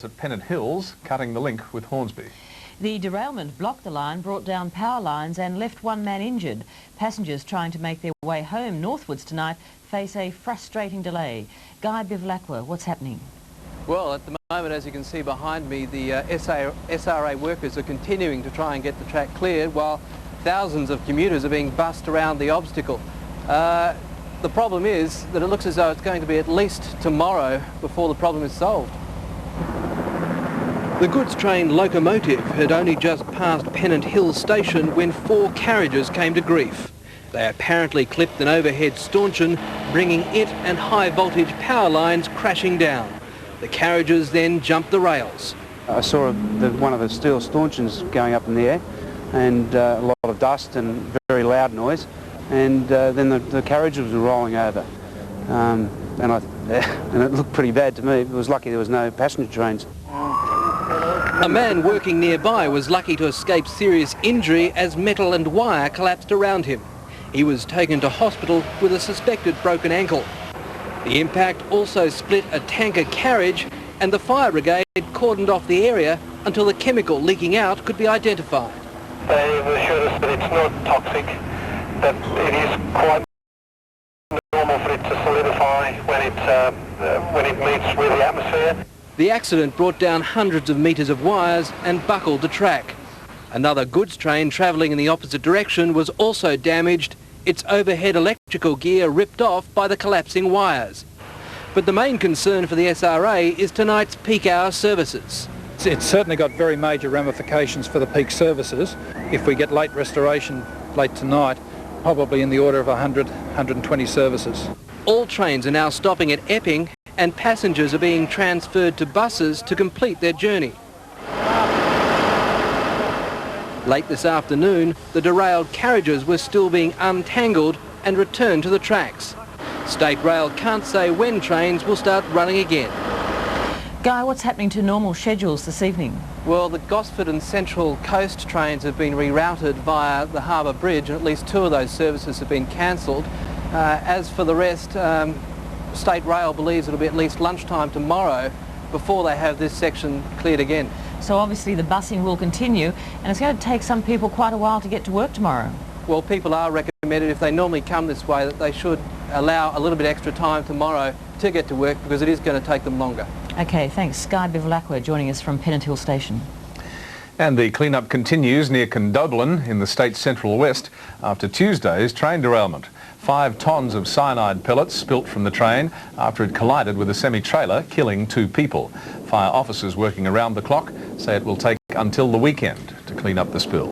at Pennant Hills, cutting the link with Hornsby. The derailment blocked the line, brought down power lines and left one man injured. Passengers trying to make their way home northwards tonight face a frustrating delay. Guy Bivlakwa, what's happening? Well, at the moment, as you can see behind me, the SRA workers are continuing to try and get the track cleared while thousands of commuters are being bussed around the obstacle. The problem is that it looks as though it's going to be at least tomorrow before the problem is solved. The goods train locomotive had only just passed Pennant Hills station when 4 carriages came to grief. They apparently clipped an overhead stanchion, bringing it and high voltage power lines crashing down. The carriages then jumped the rails. I saw one of the steel stanchions going up in the air and a lot of dust and very loud noise, and then the carriages were rolling over. And it looked pretty bad to me. It was lucky there was no passenger trains. A man working nearby was lucky to escape serious injury as metal and wire collapsed around him. He was taken to hospital with a suspected broken ankle. The impact also split a tanker carriage, and the fire brigade cordoned off the area until the chemical leaking out could be identified. They assured us that it's not toxic, that it is quite normal for it to solidify when it meets with the atmosphere. The accident brought down hundreds of metres of wires and buckled the track. Another goods train travelling in the opposite direction was also damaged, its overhead electrical gear ripped off by the collapsing wires. But the main concern for the SRA is tonight's peak hour services. It's certainly got very major ramifications for the peak services. If we get late restoration late tonight, probably in the order of 100, 120 services. All trains are now stopping at Epping, and passengers are being transferred to buses to complete their journey. Late this afternoon, the derailed carriages were still being untangled and returned to the tracks. Staterail can't say when trains will start running again. Guy, what's happening to normal schedules this evening? Well, the Gosford and Central Coast trains have been rerouted via the Harbour Bridge, and at least 2 of those services have been cancelled. As for the rest, Staterail believes it'll be at least lunchtime tomorrow before they have this section cleared again. So obviously the busing will continue, and it's going to take some people quite a while to get to work tomorrow. Well, people are recommended, if they normally come this way, that they should allow a little bit extra time tomorrow to get to work, because it is going to take them longer. Okay, thanks. Guy Bivlakwa joining us from Pennant Hill Station. And the clean-up continues near Condobolin in the state's central west after Tuesday's train derailment. 5 tonnes of cyanide pellets spilt from the train after it collided with a semi-trailer, killing 2 people. Fire officers working around the clock say it will take until the weekend to clean up the spill.